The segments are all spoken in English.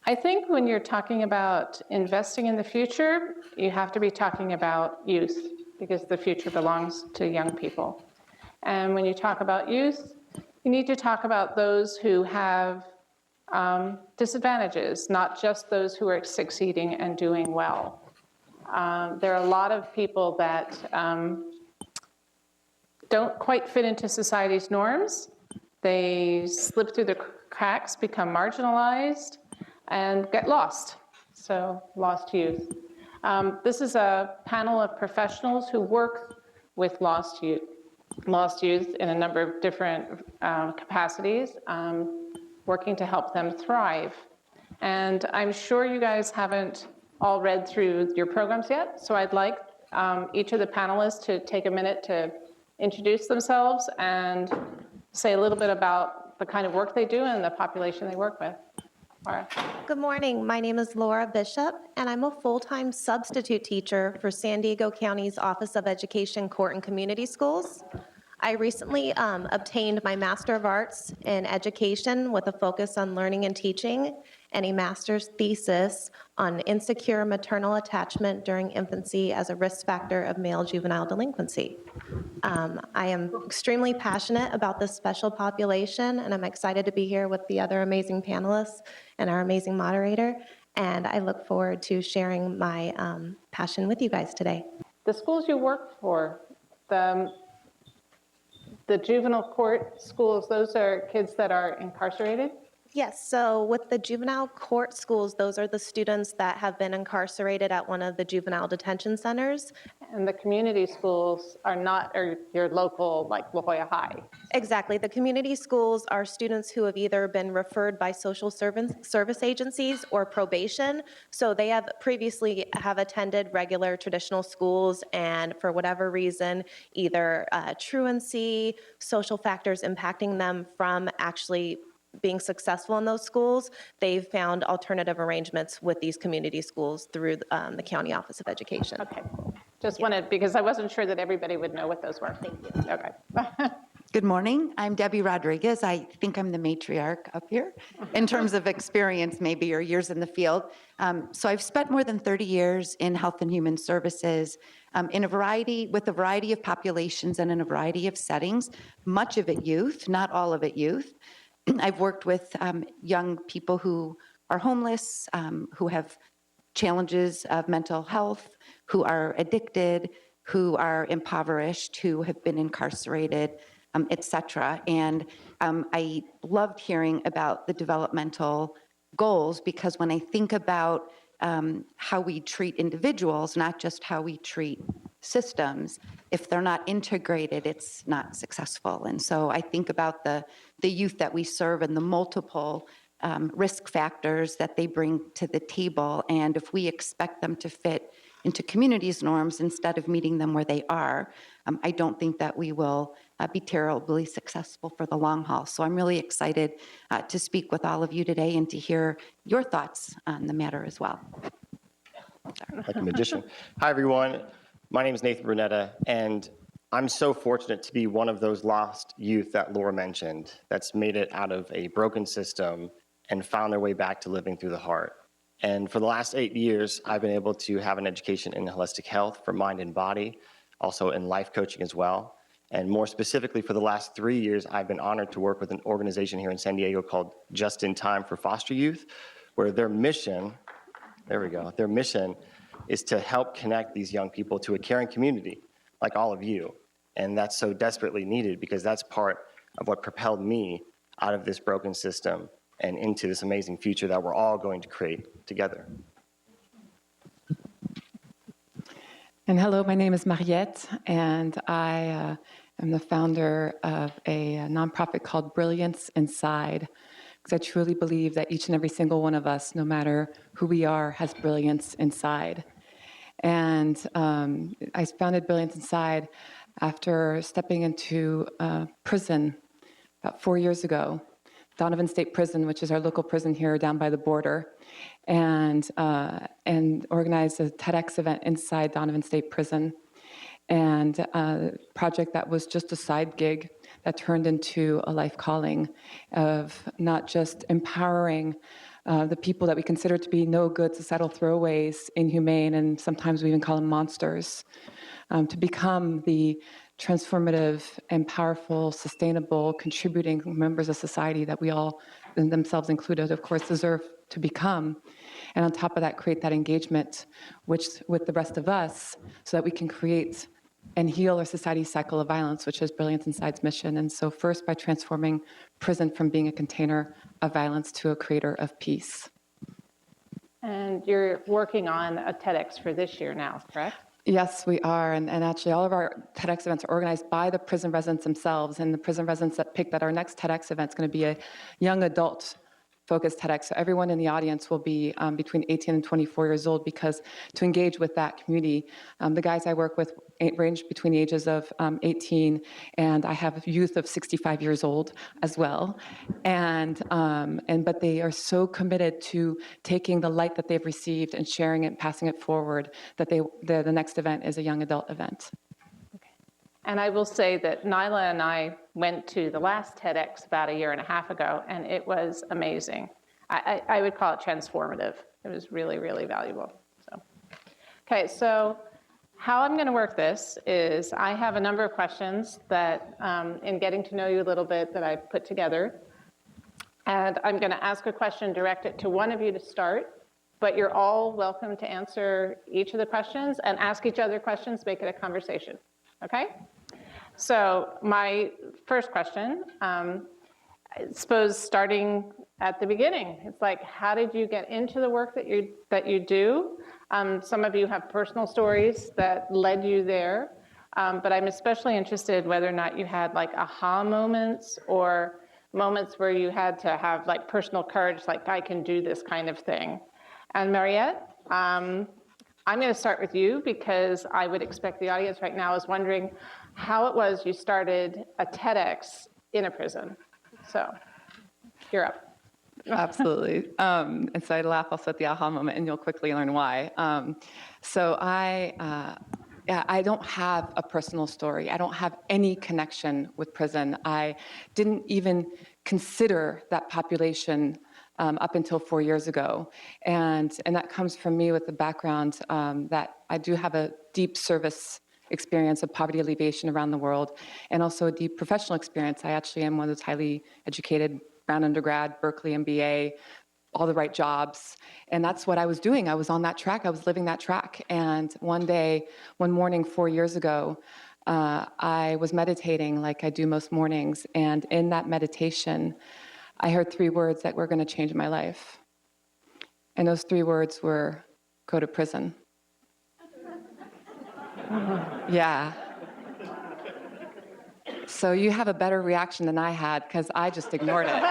I think when you're talking about investing in the future, you have to be talking about youth, because the future belongs to young people. And when you talk about youth, you need to talk about those who have disadvantages, not just those who are succeeding and doing well. There are a lot of people that don't quite fit into society's norms. They slip through the cracks, become marginalized, and get lost. So, lost youth. This is a panel of professionals who work with lost youth in a number of different capacities, working to help them thrive. And I'm sure you guys haven't all read through your programs yet, so I'd like each of the panelists to take a minute to introduce themselves and say a little bit about the kind of work they do and the population they work with. Laura. Good morning. My name is Laura Bishop, and I'm a full-time substitute teacher for San Diego County's Office of Education, Court and Community Schools. I recently obtained my Master of Arts in Education with a focus on learning and teaching, and a master's thesis on insecure maternal attachment during infancy as a risk factor of male juvenile delinquency. I am extremely passionate about this special population, and I'm excited to be here with the other amazing panelists and our amazing moderator, and I look forward to sharing my passion with you guys today. The schools you work for, the juvenile court schools, those are kids that are incarcerated? Yes, so with the juvenile court schools, those are the students that have been incarcerated at one of the juvenile detention centers. And the community schools are not your local, like La Jolla High? Exactly. The community schools are students who have either been referred by social service agencies or probation. So they have previously attended regular traditional schools, and for whatever reason, either truancy, social factors impacting them from actually being successful in those schools, they've found alternative arrangements with these community schools through the County Office of Education. Okay. Just wanted, because I wasn't sure that everybody would know what those were. Thank you. Okay. Good morning. I'm Debbie Rodriguez. I think I'm the matriarch up here in terms of experience, maybe, or years in the field. So I've spent more than 30 years in health and human services with a variety of populations and in a variety of settings, much of it youth, not all of it youth. I've worked with young people who are homeless, who have challenges of mental health, who are addicted, who are impoverished, who have been incarcerated, et cetera. And I loved hearing about the developmental goals, because when I think about how we treat individuals, not just how we treat systems, if they're not integrated, it's not successful. And so I think about the youth that we serve and the multiple risk factors that they bring to the table. And if we expect them to fit into communities' norms instead of meeting them where they are, I don't think that we will be terribly successful for the long haul. So I'm really excited to speak with all of you today and to hear your thoughts on the matter as well. Like a magician. Hi, everyone. My name is Nathan Brunetta, and I'm so fortunate to be one of those lost youth that Laura mentioned that's made it out of a broken system and found their way back to living through the heart. And for the last 8 years, I've been able to have an education in holistic health for mind and body, also in life coaching as well. And more specifically, for the last 3 years, I've been honored to work with an organization here in San Diego called Just in Time for Foster Youth, where their mission, their mission is to help connect these young people to a caring community, like all of you. And that's so desperately needed, because that's part of what propelled me out of this broken system and into this amazing future that we're all going to create together. And hello, my name is Mariette, and I am the founder of a nonprofit called Brilliance Inside, because I truly believe that each and every single one of us, no matter who we are, has brilliance inside. And I founded Brilliance Inside after stepping into prison about 4 years ago, Donovan State Prison, which is our local prison here down by the border, and organized a TEDx event inside Donovan State Prison, and a project that was just a side gig that turned into a life calling of not just empowering the people that we consider to be no good societal throwaways, inhumane, and sometimes we even call them monsters, to become the transformative and powerful, sustainable, contributing members of society that we all, and themselves included, of course, deserve to become. And on top of that, create that engagement with the rest of us so that we can create and heal our society's cycle of violence, which is Brilliance Inside's mission. And so first, by transforming prison from being a container of violence to a creator of peace. And you're working on a TEDx for this year now, correct? Yes, we are. And actually, all of our TEDx events are organized by the prison residents themselves. And the prison residents that picked that our next TEDx event is going to be a young adult focused TEDx. So everyone in the audience will be between 18 and 24 years old, because to engage with that community, the guys I work with range between the ages of 18, and I have youth of 65 years old as well. But they are so committed to taking the light that they've received and sharing it and passing it forward that the next event is a young adult event. And I will say that Nyla and I went to the last TEDx about a year and a half ago, and it was amazing. I would call it transformative. It was really, really valuable. Okay, so how I'm going to work this is I have a number of questions that, in getting to know you a little bit, that I put together. And I'm going to ask a question, direct it to one of you to start, but you're all welcome to answer each of the questions and ask each other questions, make it a conversation. Okay? So my first question, I suppose starting at the beginning, it's like, how did you get into the work that you do? Some of you have personal stories that led you there, but I'm especially interested whether or not you had like aha moments or moments where you had to have like personal courage, like I can do this kind of thing. And Mariette, I'm going to start with you because I would expect the audience right now is wondering how it was you started a TEDx in a prison. So you're up. Absolutely. And so I laugh also at the aha moment, and you'll quickly learn why. So I don't have a personal story. I don't have any connection with prison. I didn't even consider that population up until 4 years ago. And that comes from me with the background that I do have a deep service experience of poverty alleviation around the world, and also a deep professional experience. I actually am one of those highly educated, Brown undergrad, Berkeley MBA, all the right jobs. And that's what I was doing. I was on that track. I was living that track. And one morning 4 years ago, I was meditating like I do most mornings. And in that meditation, I heard 3 words that were going to change my life. And those 3 words were, go to prison. Yeah. So you have a better reaction than I had, because I just ignored it.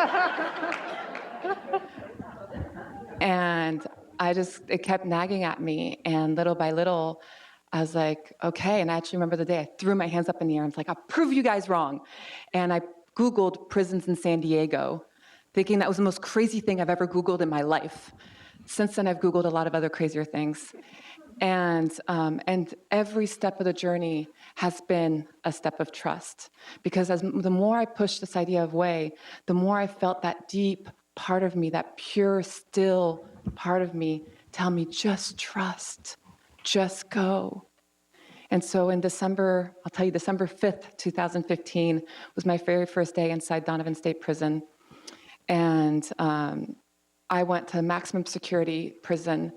And it kept nagging at me. And little by little, I was like, okay. And I actually remember the day I threw my hands up in the air and was like, I'll prove you guys wrong. And I Googled prisons in San Diego, thinking that was the most crazy thing I've ever Googled in my life. Since then, I've Googled a lot of other crazier things. And every step of the journey has been a step of trust. Because the more I pushed this idea of way, the more I felt that deep part of me, that pure, still part of me, tell me, just trust, just go. And so in December 5th, 2015, was my very first day inside Donovan State Prison. And I went to maximum security prison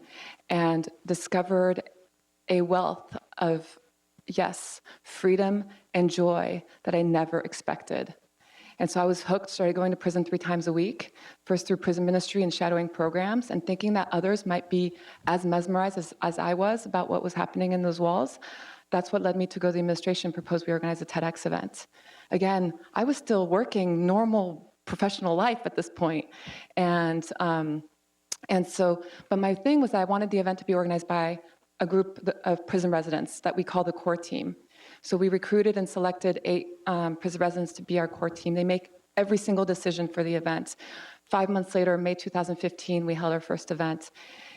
and discovered a wealth of, yes, freedom and joy that I never expected. And so I was hooked, started going to prison 3 times a week, first through prison ministry and shadowing programs, and thinking that others might be as mesmerized as I was about what was happening in those walls. That's what led me to go to the administration and propose we organize a TEDx event. Again, I was still working normal professional life at this point. But my thing was that I wanted the event to be organized by a group of prison residents that we call the core team. So we recruited and selected 8 prison residents to be our core team. They make every single decision for the event. 5 months later, May 2015, we held our first event.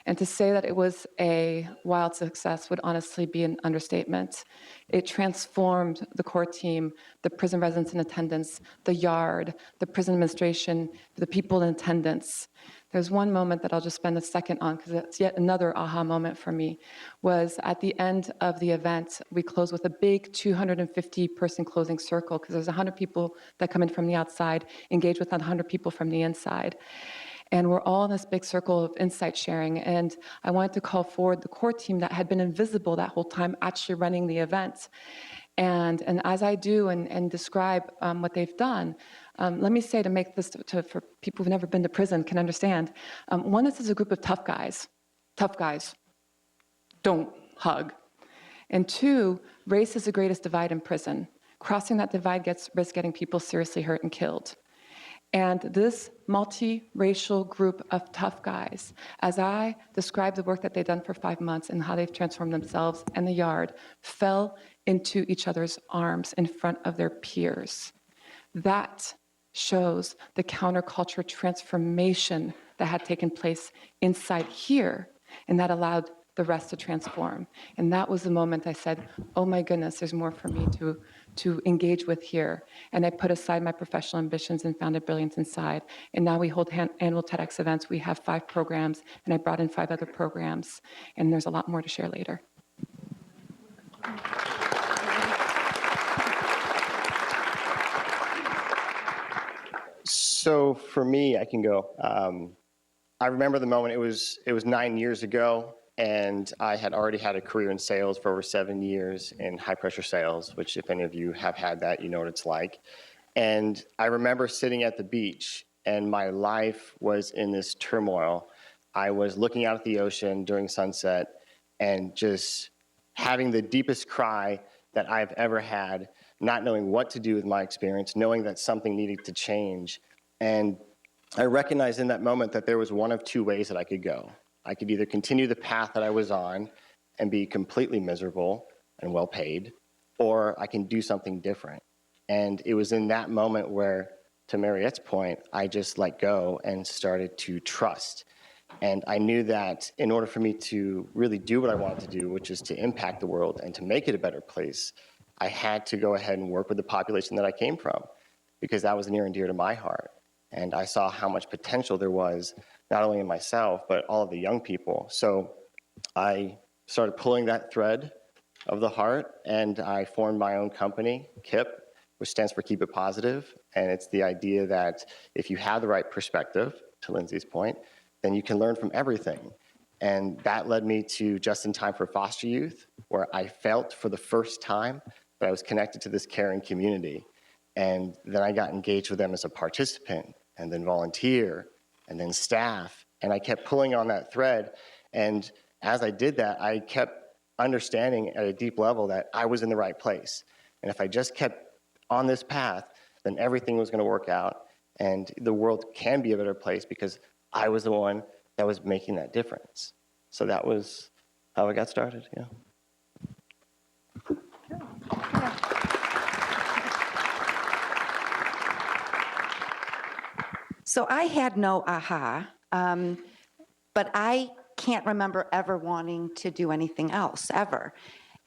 And to say that it was a wild success would honestly be an understatement. It transformed the core team, the prison residents in attendance, the yard, the prison administration, the people in attendance. There's one moment that I'll just spend a second on, because it's yet another aha moment for me, was at the end of the event, we closed with a big 250-person closing circle, because there's 100 people that come in from the outside, engage with 100 people from the inside. And we're all in this big circle of insight sharing. And I wanted to call forward the core team that had been invisible that whole time actually running the event. And as I do and describe what they've done, let me say, to make this for people who've never been to prison can understand, one, this is a group of tough guys. Tough guys don't hug. And two, race is the greatest divide in prison. Crossing that divide risks getting people seriously hurt and killed. And this multiracial group of tough guys, as I describe the work that they've done for 5 months and how they've transformed themselves and the yard, fell into each other's arms in front of their peers. That shows the counterculture transformation that had taken place inside here, and that allowed the rest to transform. And that was the moment I said, oh my goodness, there's more for me to engage with here. And I put aside my professional ambitions and founded Brilliance Inside. And now we hold annual TEDx events. We have 5 programs, and I brought in 5 other programs. And there's a lot more to share later. So for me, I can go. I remember the moment. It was 9 years ago, and I had already had a career in sales for over 7 years in high-pressure sales, which if any of you have had that, you know what it's like. And I remember sitting at the beach, and my life was in this turmoil. I was looking out at the ocean during sunset and just having the deepest cry that I've ever had, not knowing what to do with my experience, knowing that something needed to change. And I recognized in that moment that there was one of 2 ways that I could go. I could either continue the path that I was on and be completely miserable and well paid, or I can do something different. And it was in that moment where, to Mariette's point, I just let go and started to trust. And I knew that in order for me to really do what I wanted to do, which is to impact the world and to make it a better place, I had to go ahead and work with the population that I came from, because that was near and dear to my heart. And I saw how much potential there was, not only in myself, but all of the young people. So I started pulling that thread of the heart, and I formed my own company, KIP, which stands for Keep It Positive. And it's the idea that if you have the right perspective, to Lindsay's point, then you can learn from everything. And that led me to Just in Time for Foster Youth, where I felt for the first time that I was connected to this caring community. And then I got engaged with them as a participant, and then volunteer, and then staff. And I kept pulling on that thread. And as I did that, I kept understanding at a deep level that I was in the right place. And if I just kept on this path, then everything was going to work out. And the world can be a better place because I was the one that was making that difference. So that was how I got started, yeah. So I had no aha, but I can't remember ever wanting to do anything else, ever.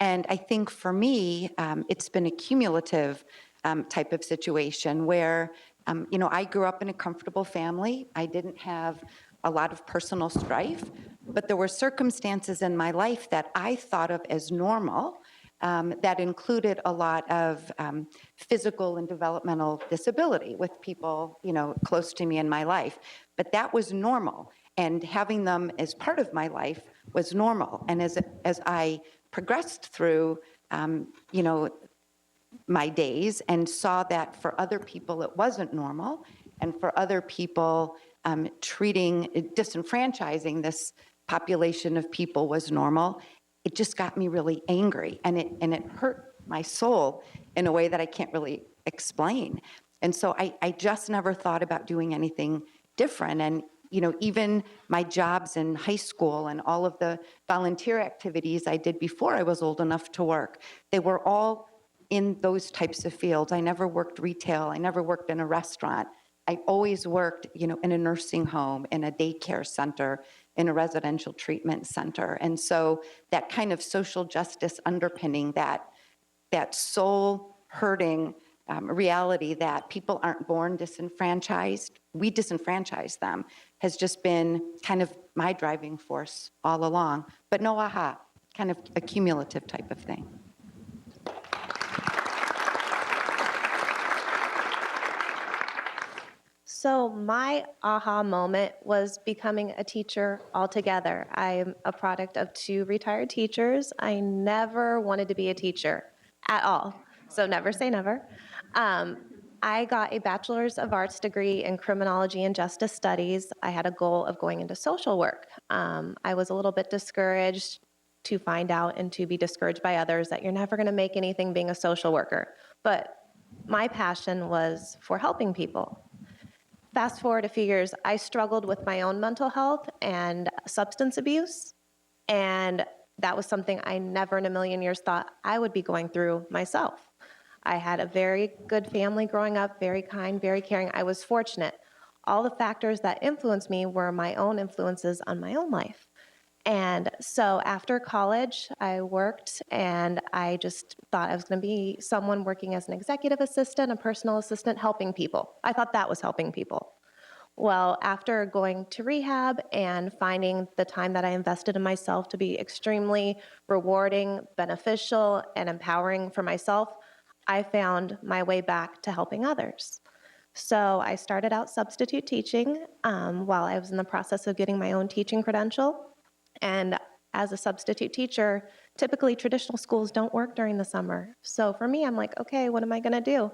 And I think for me, it's been a cumulative type of situation where, I grew up in a comfortable family. I didn't have a lot of personal strife, but there were circumstances in my life that I thought of as normal, that included a lot of physical and developmental disability with people, close to me in my life. But that was normal, and having them as part of my life was normal. And as I progressed through, my days and saw that for other people it wasn't normal, and for other people disenfranchising this population of people was normal, it just got me really angry, and it hurt my soul in a way that I can't really explain. And so I just never thought about doing anything different. And even my jobs in high school and all of the volunteer activities I did before I was old enough to work, they were all in those types of fields. I never worked retail. I never worked in a restaurant. I always worked, in a nursing home, in a daycare center, in a residential treatment center. And so that kind of social justice underpinning, that soul hurting reality that people aren't born disenfranchised, we disenfranchise them, has just been kind of my driving force all along. But no aha, kind of a cumulative type of thing. So my aha moment was becoming a teacher altogether. I'm a product of 2 retired teachers. I never wanted to be a teacher at all, so never say never. I got a Bachelor's of Arts degree in Criminology and Justice Studies. I had a goal of going into social work. I was a little bit discouraged to find out and to be discouraged by others that you're never gonna make anything being a social worker. But my passion was for helping people. Fast forward a few years, I struggled with my own mental health and substance abuse, and that was something I never in a million years thought I would be going through myself. I had a very good family growing up, very kind, very caring. I was fortunate. All the factors that influenced me were my own influences on my own life. And so after college, I worked, and I just thought I was going to be someone working as an executive assistant, a personal assistant, helping people. I thought that was helping people. Well, after going to rehab and finding the time that I invested in myself to be extremely rewarding, beneficial, and empowering for myself, I found my way back to helping others. So I started out substitute teaching while I was in the process of getting my own teaching credential. And as a substitute teacher, typically traditional schools don't work during the summer. So for me, I'm like, okay, what am I going to do?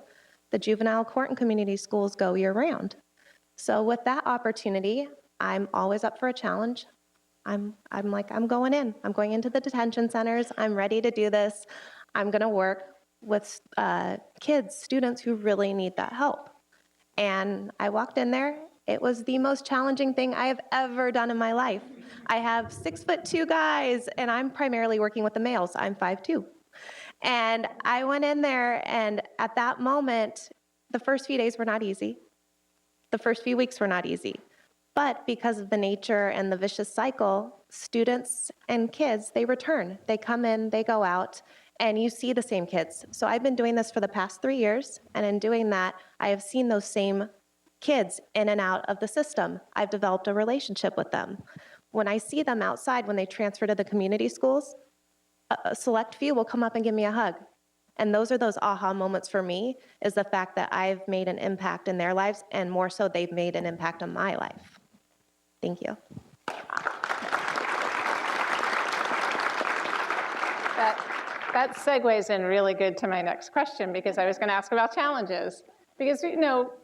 The juvenile court and community schools go year-round. So with that opportunity, I'm always up for a challenge. I'm like, I'm going in. I'm going into the detention centers. I'm ready to do this. I'm going to work with kids, students who really need that help. And I walked in there. It was the most challenging thing I have ever done in my life. I have 6'2" guys, and I'm primarily working with the males. I'm 5'2". And I went in there, and at that moment, the first few days were not easy. The first few weeks were not easy. But because of the nature and the vicious cycle, students and kids, they return. They come in, they go out, and you see the same kids. So I've been doing this for the past 3 years, and in doing that, I have seen those same kids in and out of the system. I've developed a relationship with them. When I see them outside, when they transfer to the community schools, a select few will come up and give me a hug. And those are those aha moments for me, is the fact that I've made an impact in their lives, and more so they've made an impact on my life. Thank you. That segues in really good to my next question, because I was going to ask about challenges. Because,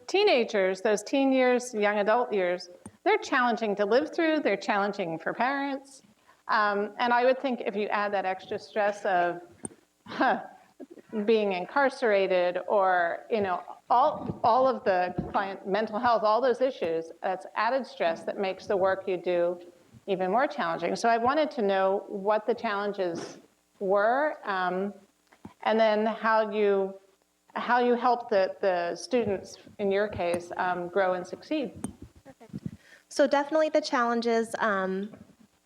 teenagers, those teen years, young adult years, they're challenging to live through, they're challenging for parents. And I would think if you add that extra stress of being incarcerated, or, all of the client mental health, all those issues, that's added stress that makes the work you do even more challenging. So I wanted to know what the challenges were, and then how you help the students, in your case, grow and succeed. Perfect. So definitely the challenges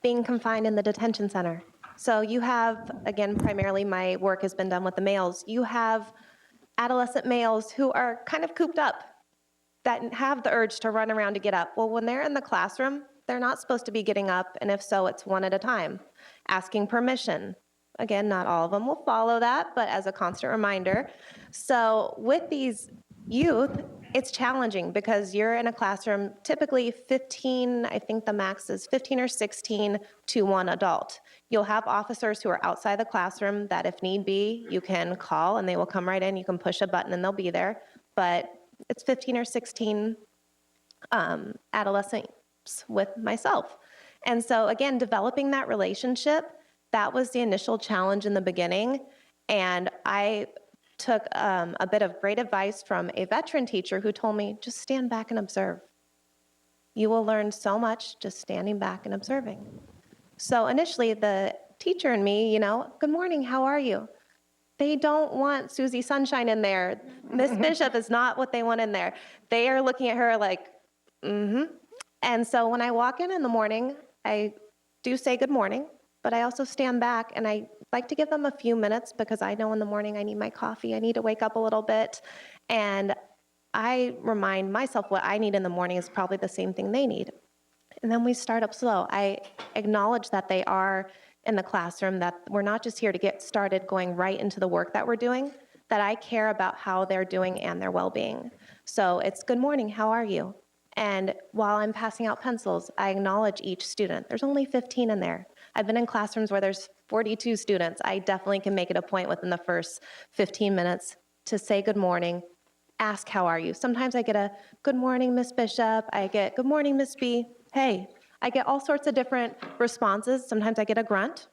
being confined in the detention center. So you have, again, primarily my work has been done with the males. You have adolescent males who are kind of cooped up, that have the urge to run around to get up. Well, when they're in the classroom, they're not supposed to be getting up, and if so, it's one at a time, asking permission. Again, not all of them will follow that, but as a constant reminder. So with these youth, it's challenging because you're in a classroom, typically 15, I think the max is 15 or 16 to one adult. You'll have officers who are outside the classroom that if need be, you can call and they will come right in. You can push a button and they'll be there. But it's 15 or 16 adolescents with myself. And so again, developing that relationship, that was the initial challenge in the beginning. And I took a bit of great advice from a veteran teacher who told me, just stand back and observe. You will learn so much just standing back and observing. So initially the teacher and me, good morning, how are you? They don't want Susie Sunshine in there. Miss Bishop is not what they want in there. They are looking at her like, mm-hmm. And so when I walk in the morning, I do say good morning, but I also stand back and I like to give them a few minutes because I know in the morning I need my coffee. I need to wake up a little bit. And I remind myself what I need in the morning is probably the same thing they need. And then we start up slow. I acknowledge that they are in the classroom, that we're not just here to get started going right into the work that we're doing, that I care about how they're doing and their well-being. So it's good morning, how are you? And while I'm passing out pencils, I acknowledge each student. There's only 15 in there. I've been in classrooms where there's 42 students. I definitely can make it a point within the first 15 minutes to say good morning, ask how are you. Sometimes I get a good morning, Miss Bishop. I get good morning, Miss B. Hey. I get all sorts of different responses. Sometimes I get a grunt.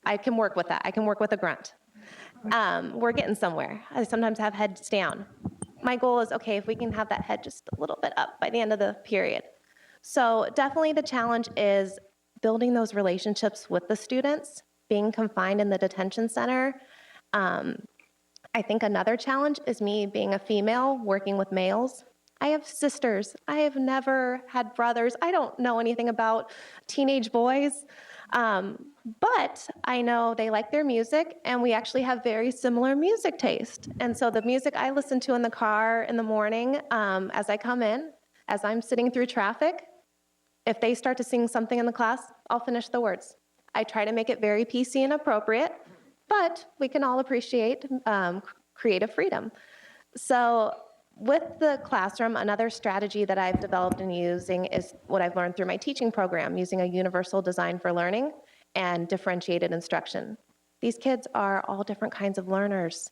I can work with that. I can work with a grunt. We're getting somewhere. I sometimes have heads down. My goal is, okay, if we can have that head just a little bit up by the end of the period. So definitely the challenge is building those relationships with the students, being confined in the detention center. I think another challenge is me being a female working with males. I have sisters. I have never had brothers. I don't know anything about teenage boys, but I know they like their music, and we actually have very similar music taste. And so the music I listen to in the car in the morning as I come in, as I'm sitting through traffic, if they start to sing something in the class, I'll finish the words. I try to make it very PC and appropriate, but we can all appreciate creative freedom. So with the classroom, another strategy that I've developed and using is what I've learned through my teaching program, using a universal design for learning and differentiated instruction. These kids are all different kinds of learners.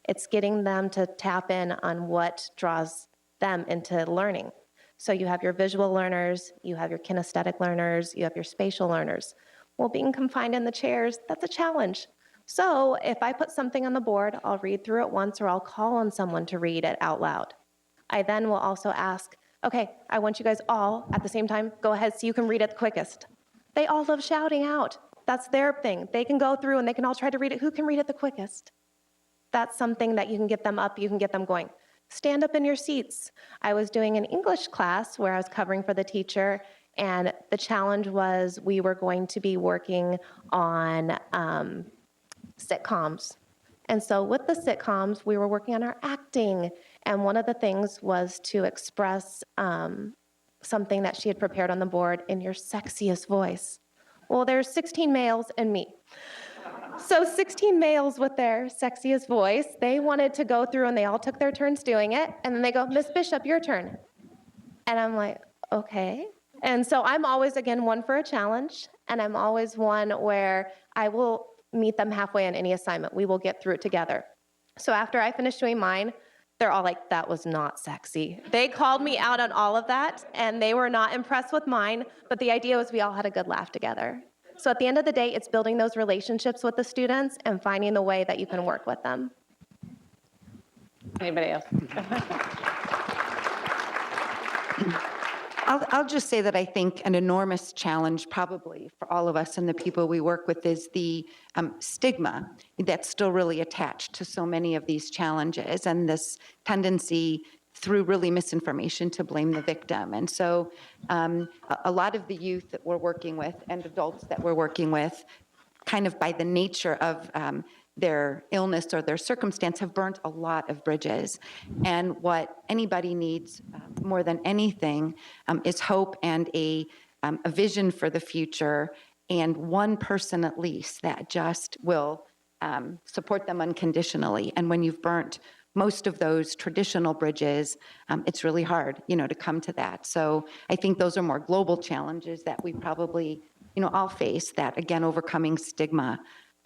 It's getting them to tap in on what draws them into learning. So you have your visual learners, you have your kinesthetic learners, you have your spatial learners. Well, being confined in the chairs, that's a challenge. So if I put something on the board, I'll read through it once, or I'll call on someone to read it out loud. I then will also ask, okay, I want you guys all at the same time, go ahead so you can read it the quickest. They all love shouting out. That's their thing. They can go through and they can all try to read it. Who can read it the quickest? That's something that you can get them up, you can get them going. Stand up in your seats. I was doing an English class where I was covering for the teacher, and the challenge was we were going to be working on sitcoms. And so with the sitcoms, we were working on our acting. And one of the things was to express something that she had prepared on the board in your sexiest voice. Well, there's 16 males and me. So 16 males with their sexiest voice, they wanted to go through and they all took their turns doing it. And then they go, Miss Bishop, your turn. And I'm like, okay. And so I'm always, again, one for a challenge. And I'm always one where I will meet them halfway on any assignment. We will get through it together. So after I finish doing mine, they're all like, that was not sexy. They called me out on all of that, and they were not impressed with mine, but the idea was we all had a good laugh together. So at the end of the day, it's building those relationships with the students and finding the way that you can work with them. Anybody else? I'll just say that I think an enormous challenge probably for all of us and the people we work with is the stigma that's still really attached to so many of these challenges, and this tendency through really misinformation to blame the victim. And so a lot of the youth that we're working with and adults that we're working with, kind of by the nature of their illness or their circumstance, have burnt a lot of bridges. And what anybody needs more than anything is hope and a vision for the future, and one person at least that just will support them unconditionally. And when you've burnt most of those traditional bridges, it's really hard, to come to that. So I think those are more global challenges that we probably, all face, that, again, overcoming stigma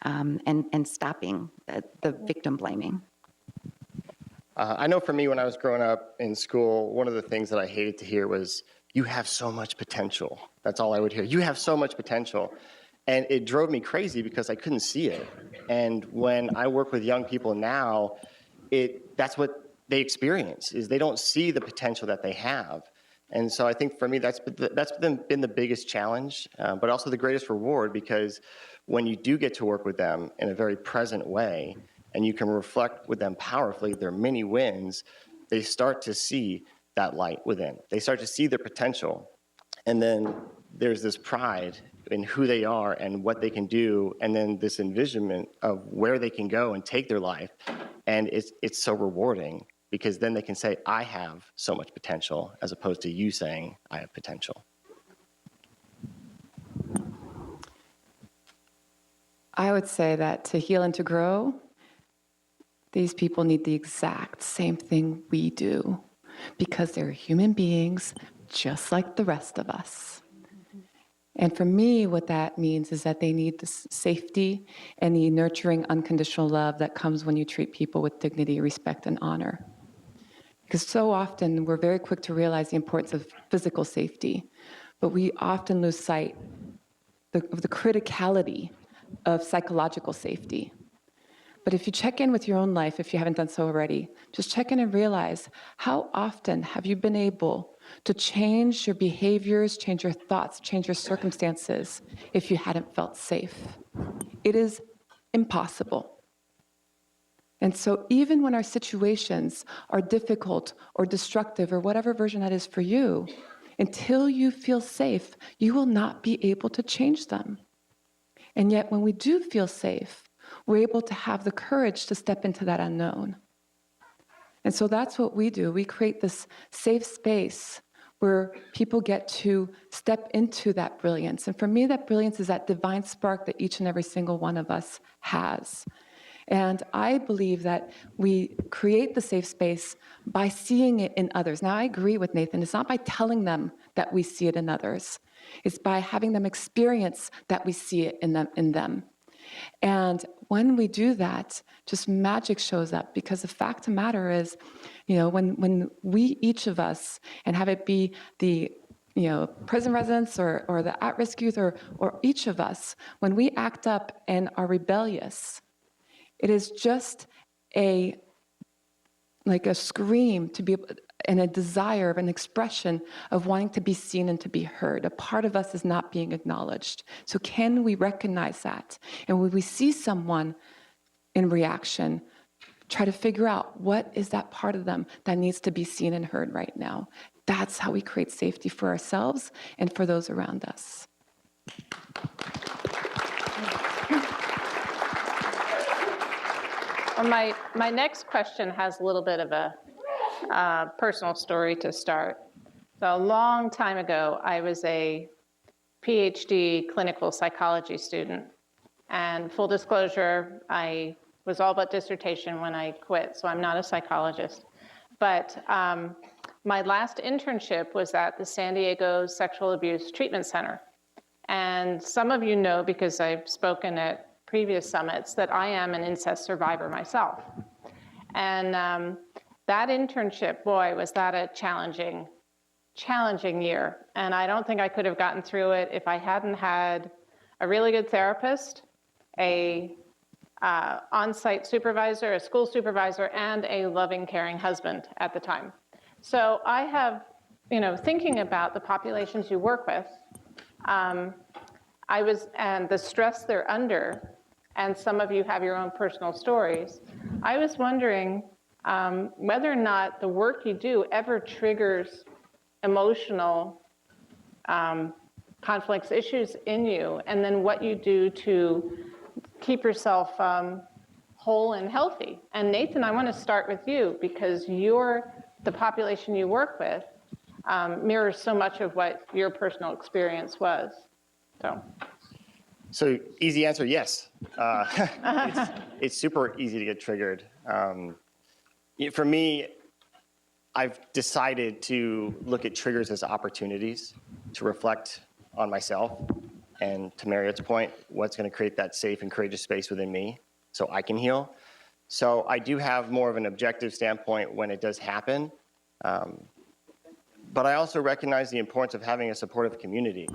and stopping the victim blaming. I know for me, when I was growing up in school, one of the things that I hated to hear was, you have so much potential. That's all I would hear. You have so much potential. And it drove me crazy because I couldn't see it. And when I work with young people now, that's what they experience, is they don't see the potential that they have. And so I think for me, that's been the biggest challenge, but also the greatest reward, because when you do get to work with them in a very present way, and you can reflect with them powerfully their many wins, they start to see that light within. They start to see their potential. And then there's this pride in who they are and what they can do, and then this envisionment of where they can go and take their life. And it's so rewarding, because then they can say, I have so much potential, as opposed to you saying, I have potential. I would say that to heal and to grow, these people need the exact same thing we do, because they're human beings just like the rest of us. And for me, what that means is that they need the safety and the nurturing, unconditional love that comes when you treat people with dignity, respect, and honor. Because so often we're very quick to realize the importance of physical safety, but we often lose sight of the criticality of psychological safety. But if you check in with your own life, if you haven't done so already, just check in and realize, how often have you been able to change your behaviors, change your thoughts, change your circumstances if you hadn't felt safe? It is impossible. And so even when our situations are difficult or destructive or whatever version that is for you, until you feel safe, you will not be able to change them. And yet when we do feel safe, we're able to have the courage to step into that unknown. And so that's what we do. We create this safe space where people get to step into that brilliance. And for me, that brilliance is that divine spark that each and every single one of us has. And I believe that we create the safe space by seeing it in others. Now, I agree with Nathan. It's not by telling them that we see it in others. It's by having them experience that we see it in them. And when we do that, just magic shows up, because the fact of the matter is, when we, each of us, and have it be the prison residents or the at-risk youth or each of us, when we act up and are rebellious, it is just like a scream to be able, and a desire of an expression of wanting to be seen and to be heard. A part of us is not being acknowledged. So can we recognize that? And when we see someone in reaction, try to figure out what is that part of them that needs to be seen and heard right now. That's how we create safety for ourselves and for those around us. Well, my next question has a little bit of a personal story to start. So a long time ago, I was a PhD clinical psychology student. And full disclosure, I was all but dissertation when I quit, so I'm not a psychologist. But my last internship was at the San Diego Sexual Abuse Treatment Center. And some of you know, because I've spoken at previous summits, that I am an incest survivor myself. And that internship, boy, was that a challenging year. And I don't think I could have gotten through it if I hadn't had a really good therapist, a on-site supervisor, a school supervisor, and a loving, caring husband at the time. So I have, thinking about the populations you work with, and the stress they're under, and some of you have your own personal stories, I was wondering whether or not the work you do ever triggers emotional conflicts, issues in you, and then what you do to keep yourself whole and healthy. And Nathan, I want to start with you, because the population you work with mirrors so much of what your personal experience was. So easy answer, yes. It's super easy to get triggered. For me, I've decided to look at triggers as opportunities to reflect on myself, and to Mariette's point, what's going to create that safe and courageous space within me so I can heal. So I do have more of an objective standpoint when it does happen, but I also recognize the importance of having a supportive community.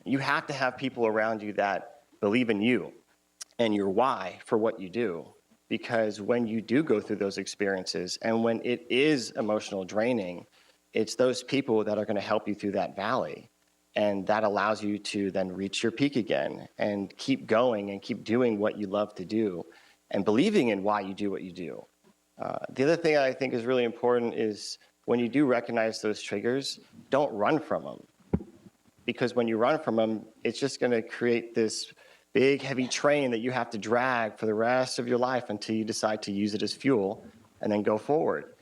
You have to have people around you that believe in you and your why for what you do. Because when you do go through those experiences, and when it is emotional draining, it's those people that are going to help you through that valley. And that allows you to then reach your peak again and keep going and keep doing what you love to do. and believing in why you do what you do. The other thing I think is really important is when you do recognize those triggers, don't run from them. Because when you run from them, it's just going to create this big, heavy train that you have to drag for the rest of your life until you decide to use it as fuel and then go forward.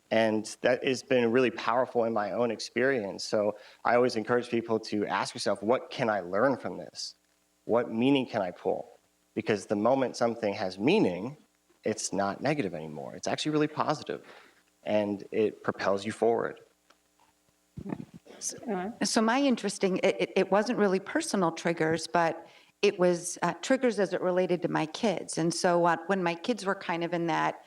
And that has been really powerful in my own experience. So I always encourage people to ask yourself, what can I learn from this? What meaning can I pull? Because the moment something has meaning, it's not negative anymore. It's actually really positive, and it propels you forward. So my interesting, it wasn't really personal triggers, but it was triggers as it related to my kids. And so when my kids were kind of in that,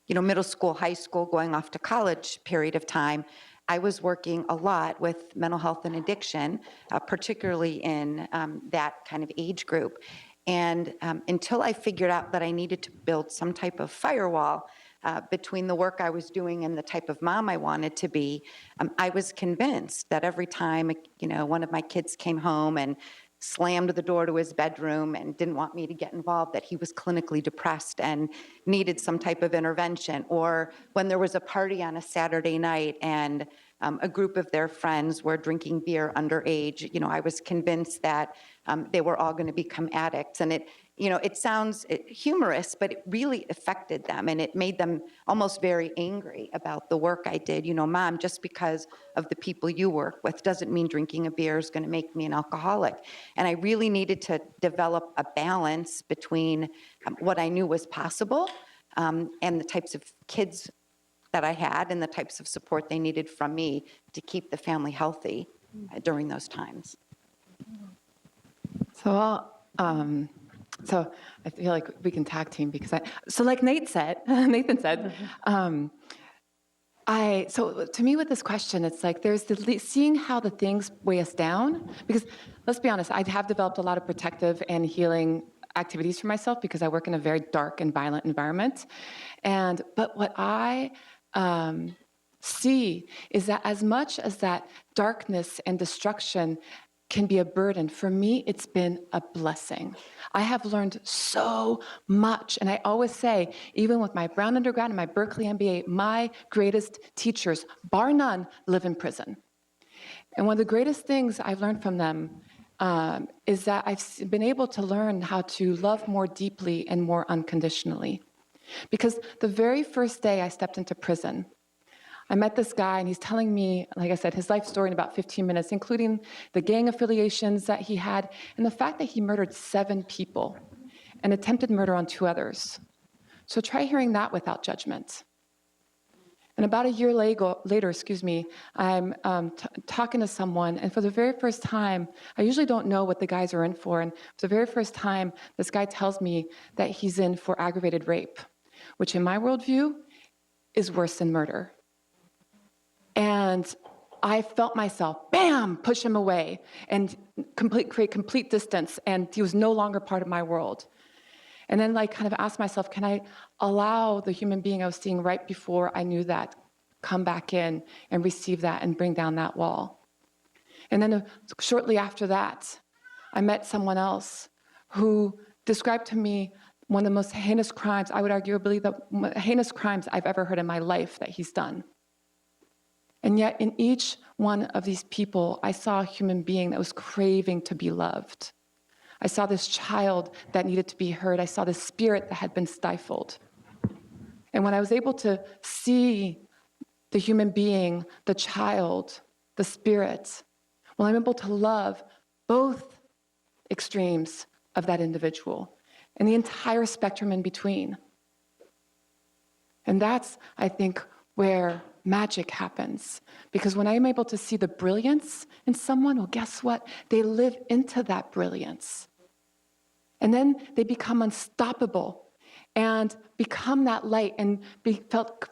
middle school, high school, going off to college period of time, I was working a lot with mental health and addiction, particularly in that kind of age group. And until I figured out that I needed to build some type of firewall between the work I was doing and the type of mom I wanted to be, I was convinced that every time, one of my kids came home and slammed the door to his bedroom and didn't want me to get involved, that he was clinically depressed and needed some type of intervention. Or when there was a party on a Saturday night and a group of their friends were drinking beer underage, I was convinced that they were all going to become addicts. And it sounds humorous, but it really affected them, and it made them almost very angry about the work I did. Mom, just because of the people you work with doesn't mean drinking a beer is going to make me an alcoholic. And I really needed to develop a balance between what I knew was possible and the types of kids that I had and the types of support they needed from me to keep the family healthy during those times. So I feel like we can tag team because like Nathan said, so to me with this question, it's like there's seeing how the things weigh us down, because let's be honest, I have developed a lot of protective and healing activities for myself because I work in a very dark and violent environment. But what I see is that as much as that darkness and destruction can be a burden, for me, it's been a blessing. I have learned so much. And I always say, even with my Brown undergrad and my Berkeley MBA, my greatest teachers, bar none, live in prison. And one of the greatest things I've learned from them is that I've been able to learn how to love more deeply and more unconditionally. Because the very first day I stepped into prison, I met this guy, and he's telling me, like I said, his life story in about 15 minutes, including the gang affiliations that he had, and the fact that he murdered 7 people and attempted murder on 2 others. So try hearing that without judgment. And about a year later, I'm talking to someone, and for the very first time, I usually don't know what the guys are in for, and for the very first time, this guy tells me that he's in for aggravated rape, which in my worldview is worse than murder. And I felt myself, bam, push him away and create complete distance, and he was no longer part of my world. And then kind of asked myself, can I allow the human being I was seeing right before I knew that come back in and receive that and bring down that wall? And then shortly after that, I met someone else who described to me one of the most heinous crimes, I would arguably the heinous crimes I've ever heard in my life that he's done. And yet in each one of these people, I saw a human being that was craving to be loved. I saw this child that needed to be heard. I saw this spirit that had been stifled. And when I was able to see the human being, the child, the spirit, well, I'm able to love both extremes of that individual and the entire spectrum in between. And that's, I think, where magic happens. Because when I'm able to see the brilliance in someone, well, guess what? They live into that brilliance. And then they become unstoppable and become that light and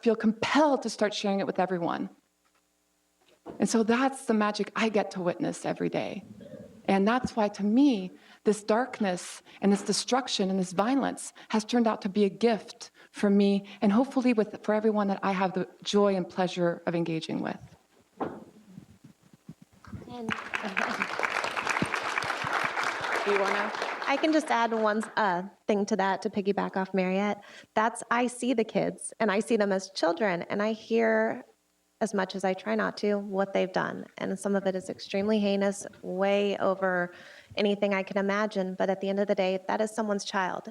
feel compelled to start sharing it with everyone. And so that's the magic I get to witness every day. And that's why, to me, this darkness and this destruction and this violence has turned out to be a gift for me, and hopefully for everyone that I have the joy and pleasure of engaging with. Do you want to? I can just add one thing to that to piggyback off Mariette. I see the kids and I see them as children and I hear, as much as I try not to, what they've done. And some of it is extremely heinous, way over anything I can imagine. But at the end of the day, that is someone's child.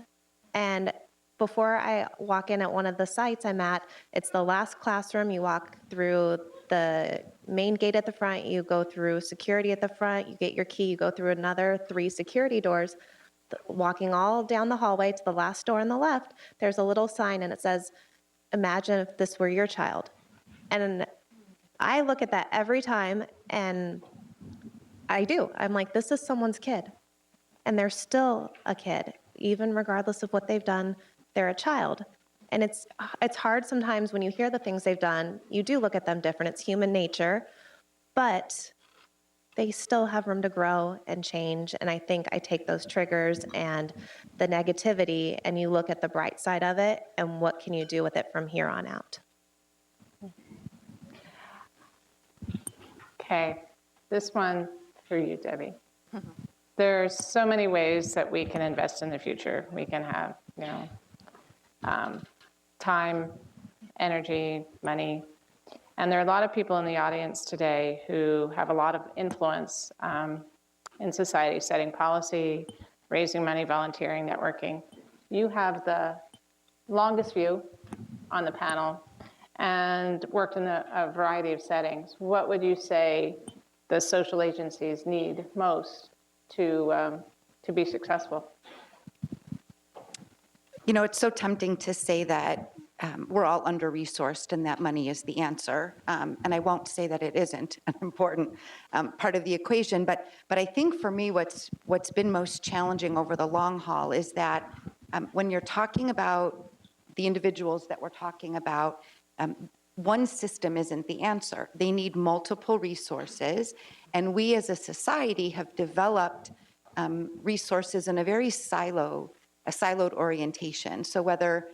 And before I walk in at one of the sites I'm at, it's the last classroom. You walk through the main gate at the front, you go through security at the front, you get your key, you go through another 3 security doors. Walking all down the hallway to the last door on the left, there's a little sign and it says, "Imagine if this were your child." And I look at that every time and I do. I'm like, this is someone's kid. And they're still a kid, even regardless of what they've done, they're a child. And it's hard sometimes when you hear the things they've done, you do look at them different. It's human nature, but they still have room to grow and change. And I think I take those triggers and the negativity and you look at the bright side of it and what can you do with it from here on out. Okay, this one for you, Debbie. There's so many ways that we can invest in the future. We can have, time, energy, money. And there are a lot of people in the audience today who have a lot of influence in society, setting policy, raising money, volunteering, networking. You have the longest view on the panel and worked in a variety of settings. What would you say the social agencies need most to be successful? It's so tempting to say that we're all under-resourced and that money is the answer. And I won't say that it isn't an important part of the equation. But I think for me, what's been most challenging over the long haul is that when you're talking about the individuals that we're talking about, one system isn't the answer. They need multiple resources. And we as a society have developed resources in a very siloed orientation. So whether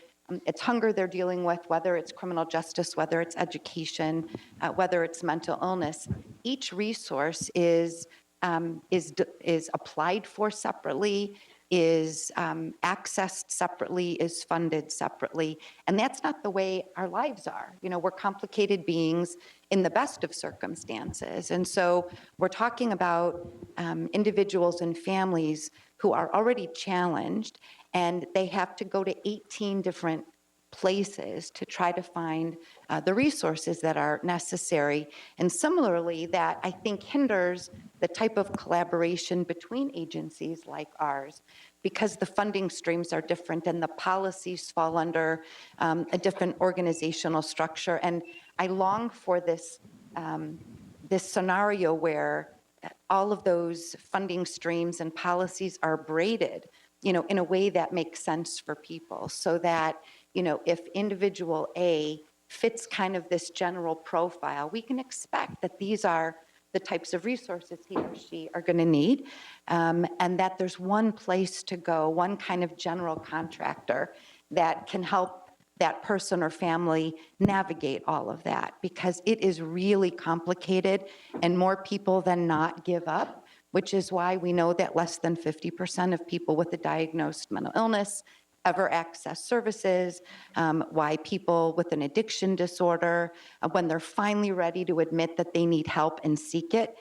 it's hunger they're dealing with, whether it's criminal justice, whether it's education, whether it's mental illness, each resource is applied for separately, is accessed separately, is funded separately. And that's not the way our lives are. We're complicated beings in the best of circumstances. And so we're talking about individuals and families who are already challenged, and they have to go to 18 different places to try to find the resources that are necessary. And similarly, that I think hinders the type of collaboration between agencies like ours, because the funding streams are different and the policies fall under a different organizational structure. And I long for this scenario where all of those funding streams and policies are braided, in a way that makes sense for people, so that, if individual A fits kind of this general profile, we can expect that these are the types of resources he or she are going to need, and that there's one place to go, one kind of general contractor that can help that person or family navigate all of that, because it is really complicated and more people than not give up, which is why we know that less than 50% of people with a diagnosed mental illness ever access services, why people with an addiction disorder, when they're finally ready to admit that they need help and seek it,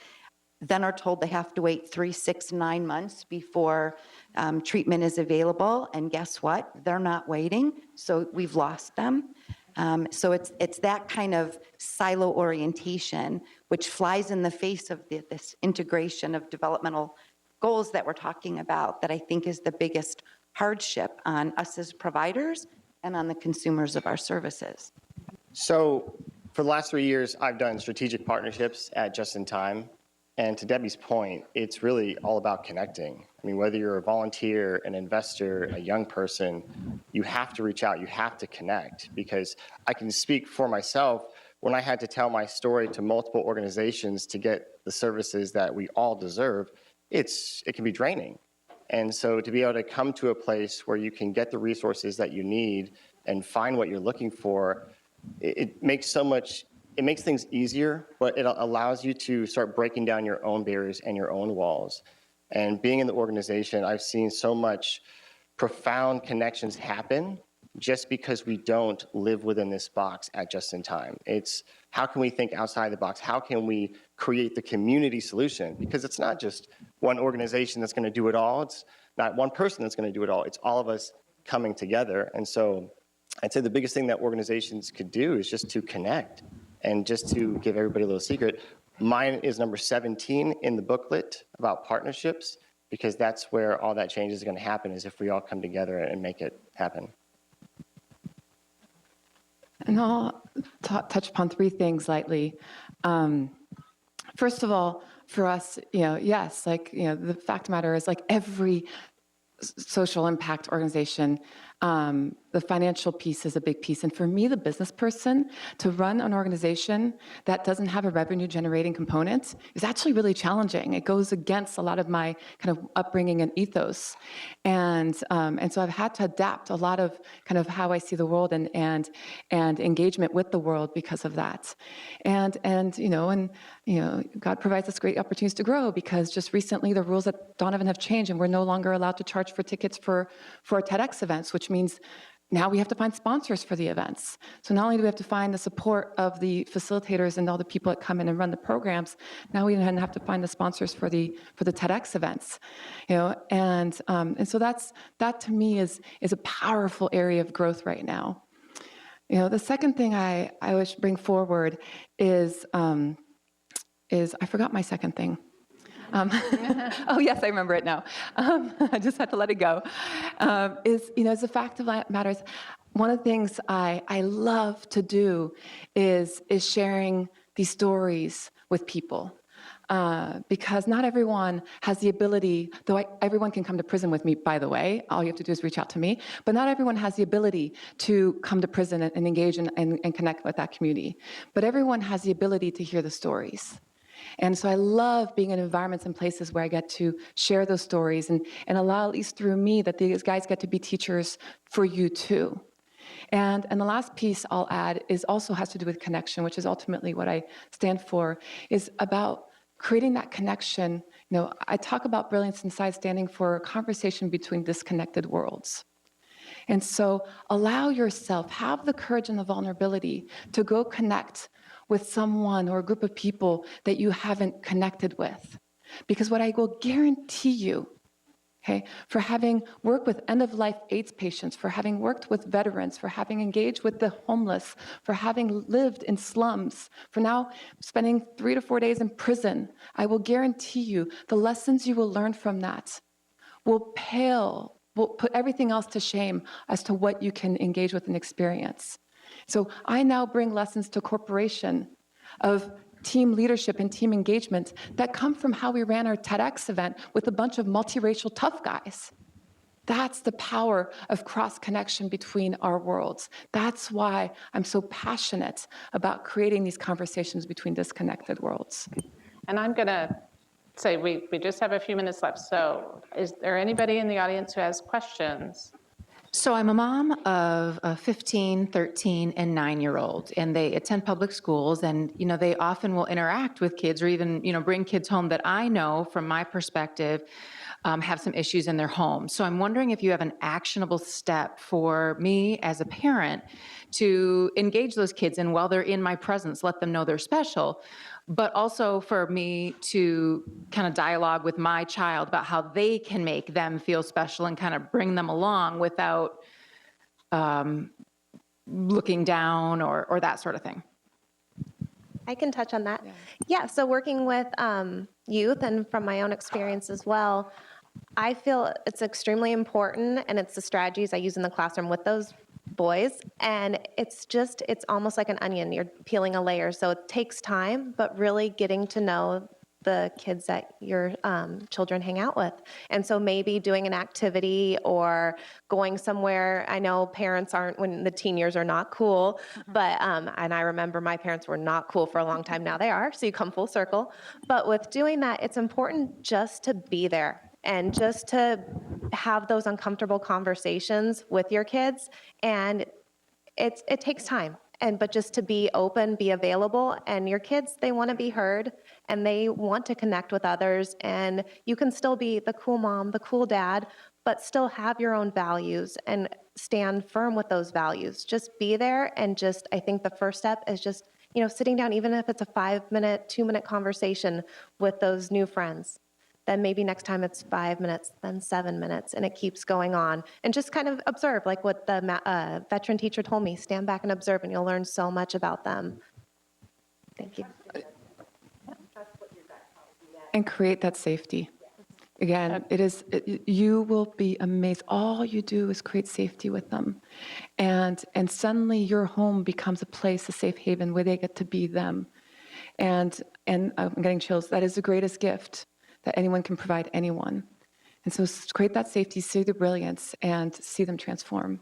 then are told they have to wait 3, 6, 9 months before treatment is available. And guess what? They're not waiting, so we've lost them. So it's that kind of silo orientation, which flies in the face of this integration of developmental goals that we're talking about, that I think is the biggest hardship on us as providers and on the consumers of our services. So for the last 3 years, I've done strategic partnerships at Just in Time. And to Debbie's point, it's really all about connecting. I mean, whether you're a volunteer, an investor, a young person, you have to reach out, you have to connect, because I can speak for myself. When I had to tell my story to multiple organizations to get the services that we all deserve, it can be draining. And so to be able to come to a place where you can get the resources that you need and find what you're looking for, it makes things easier, but it allows you to start breaking down your own barriers and your own walls. And being in the organization, I've seen so much profound connections happen just because we don't live within this box at Just in Time. It's how can we think outside the box? How can we create the community solution? Because it's not just one organization that's going to do it all. It's not one person that's going to do it all. It's all of us coming together. And so I'd say the biggest thing that organizations could do is just to connect. And just to give everybody a little secret, mine is number 17 in the booklet about partnerships, because that's where all that change is going to happen, is if we all come together and make it happen. And I'll touch upon three things lightly. First of all, for us, yes, the fact of the matter is, like every social impact organization, the financial piece is a big piece. And for me, the business person, to run an organization that doesn't have a revenue generating component is actually really challenging. It goes against a lot of my kind of upbringing and ethos. And so I've had to adapt a lot of kind of how I see the world and engagement with the world because of that. And God provides us great opportunities to grow, because just recently the rules at Donovan have changed and we're no longer allowed to charge for tickets for our TEDx events, which means now we have to find sponsors for the events. So not only do we have to find the support of the facilitators and all the people that come in and run the programs, now we have to find the sponsors for the TEDx events, and so that to me is a powerful area of growth right now. The second thing I wish to bring forward is I forgot my second thing. Oh yes, I remember it now. I just had to let it go. Is the fact of the matter is, one of the things I love to do is sharing these stories with people. Because not everyone has the ability, though everyone can come to prison with me, by the way, all you have to do is reach out to me, but not everyone has the ability to come to prison and engage and connect with that community. But everyone has the ability to hear the stories. And so I love being in environments and places where I get to share those stories and allow, at least through me, that these guys get to be teachers for you too. And the last piece I'll add also has to do with connection, which is ultimately what I stand for, is about creating that connection. I talk about Brilliance Inside standing for a conversation between disconnected worlds. And so allow yourself, have the courage and the vulnerability to go connect with someone or a group of people that you haven't connected with. Because what I will guarantee you, for having worked with end-of-life AIDS patients, for having worked with veterans, for having engaged with the homeless, for having lived in slums, for now spending 3 to 4 days in prison, I will guarantee you the lessons you will learn from that will put everything else to shame as to what you can engage with and experience. So I now bring lessons to corporation of team leadership and team engagement that come from how we ran our TEDx event with a bunch of multiracial tough guys. That's the power of cross-connection between our worlds. That's why I'm so passionate about creating these conversations between disconnected worlds. And I'm going to say we just have a few minutes left. So is there anybody in the audience who has questions? So I'm a mom of a 15, 13, and 9-year-old, and they attend public schools, and they often will interact with kids or even bring kids home that I know from my perspective have some issues in their home. So I'm wondering if you have an actionable step for me as a parent to engage those kids, and while they're in my presence, let them know they're special, but also for me to kind of dialogue with my child about how they can make them feel special and kind of bring them along without looking down or that sort of thing. I can touch on that. Yeah, so working with youth and from my own experience as well, I feel it's extremely important, and it's the strategies I use in the classroom with those boys, and it's almost like an onion. You're peeling a layer, so it takes time, but really getting to know the kids that your children hang out with. And so maybe doing an activity or going somewhere. I know parents aren't, when the teen years are not cool, but, and I remember my parents were not cool for a long time. Now they are, so you come full circle. But with doing that, it's important just to be there and just to have those uncomfortable conversations with your kids. And it takes time. But just to be open, be available, and your kids, they want to be heard, and they want to connect with others, and you can still be the cool mom, the cool dad, but still have your own values and stand firm with those values. Just be there, and just, I think the first step is just, sitting down, even if it's a 5-minute, 2-minute conversation with those new friends. Then maybe next time it's 5 minutes, then 7 minutes, and it keeps going on. And just kind of observe, like what the veteran teacher told me, stand back and observe, and you'll learn so much about them. Thank you. And create that safety. Again, you will be amazed. All you do is create safety with them. And suddenly your home becomes a place, a safe haven where they get to be them. And I'm getting chills. That is the greatest gift that anyone can provide anyone. And so create that safety, see the brilliance, and see them transform.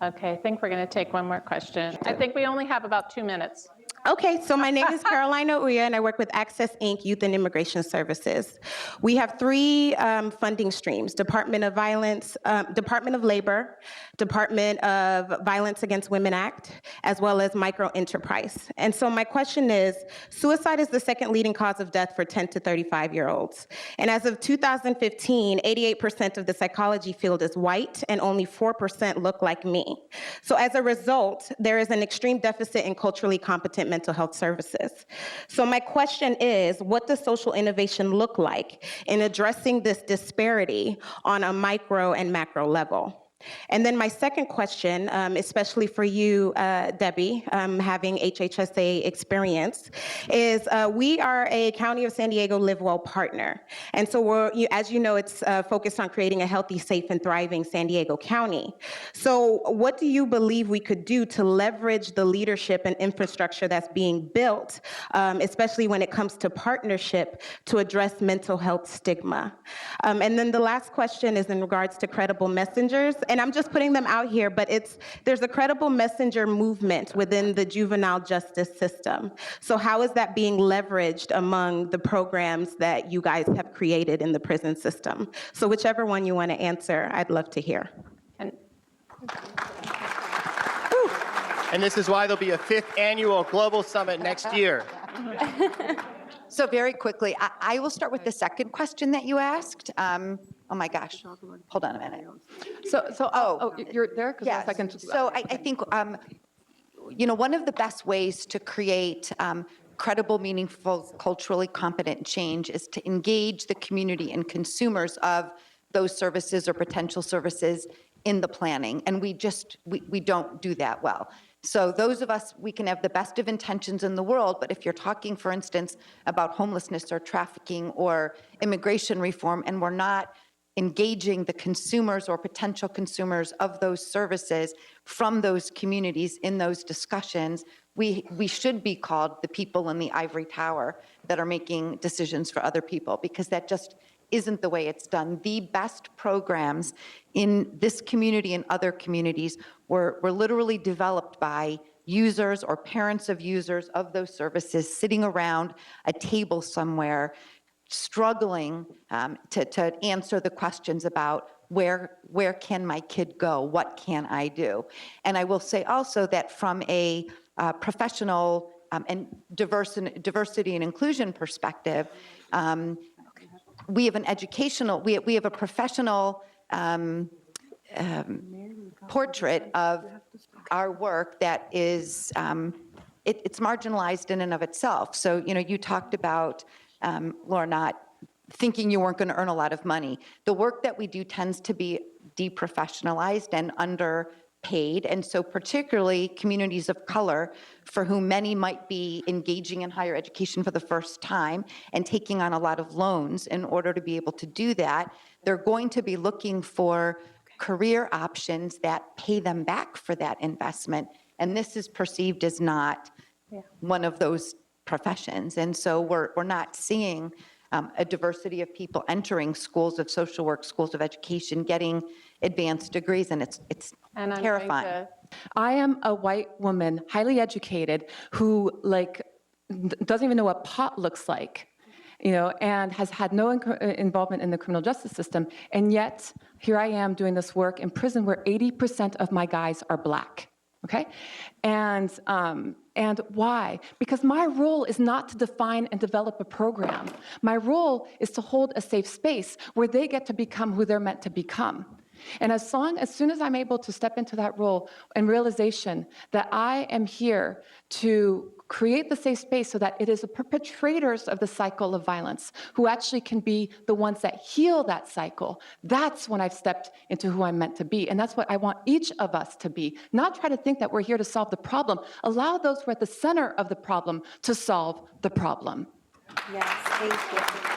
Okay, I think we're going to take one more question. I think we only have about 2 minutes. Okay, so my name is Carolina Uya, and I work with Access Inc. Youth and Immigration Services. We have 3 funding streams: Department of Labor, Department of Violence Against Women Act, as well as micro enterprise. And so my question is, suicide is the second leading cause of death for 10 to 35-year-olds. And as of 2015, 88% of the psychology field is white, and only 4% look like me. So as a result, there is an extreme deficit in culturally competent mental health services. So my question is, what does social innovation look like in addressing this disparity on a micro and macro level? And then my second question, especially for you, Debbie, having HHSA experience, is we are a County of San Diego Live Well partner. And so as you know, it's focused on creating a healthy, safe, and thriving San Diego County. So what do you believe we could do to leverage the leadership and infrastructure that's being built, especially when it comes to partnership, to address mental health stigma? And then the last question is in regards to credible messengers. And I'm just putting them out here, but there's a credible messenger movement within the juvenile justice system. So how is that being leveraged among the programs that you guys have created in the prison system? So whichever one you want to answer, I'd love to hear. And this is why there'll be a 5th annual Global Summit next year. So very quickly, I will start with the second question that you asked. Oh my gosh, hold on a minute. You're there? Yes. So I think, one of the best ways to create credible, meaningful, culturally competent change is to engage the community and consumers of those services or potential services in the planning. And we don't do that well. So those of us, we can have the best of intentions in the world, but if you're talking, for instance, about homelessness or trafficking or immigration reform, and we're not engaging the consumers or potential consumers of those services from those communities in those discussions, we should be called the people in the ivory tower that are making decisions for other people, because that just isn't the way it's done. The best programs in this community and other communities were literally developed by users or parents of users of those services sitting around a table somewhere, struggling to answer the questions about where can my kid go? What can I do? And I will say also that from a professional and diversity and inclusion perspective, we have we have a professional portrait of our work that is, it's marginalized in and of itself. So, you talked about, Laura, not thinking you weren't going to earn a lot of money. The work that we do tends to be deprofessionalized and underpaid, and so particularly communities of color, for whom many might be engaging in higher education for the first time and taking on a lot of loans in order to be able to do that, they're going to be looking for career options that pay them back for that investment, and this is perceived as not one of those professions. And so we're not seeing a diversity of people entering schools of social work, schools of education, getting advanced degrees, and it's terrifying. I am a white woman, highly educated, who doesn't even know what pot looks like, and has had no involvement in the criminal justice system. And yet, here I am doing this work in prison where 80% of my guys are Black. Okay, and And why? Because my role is not to define and develop a program. My role is to hold a safe space where they get to become who they're meant to become. And as soon as I'm able to step into that role and realization that I am here to create the safe space so that it is the perpetrators of the cycle of violence who actually can be the ones that heal that cycle, that's when I've stepped into who I'm meant to be. And that's what I want each of us to be. Not try to think that we're here to solve the problem. Allow those who are at the center of the problem to solve the problem. Yes, thank you.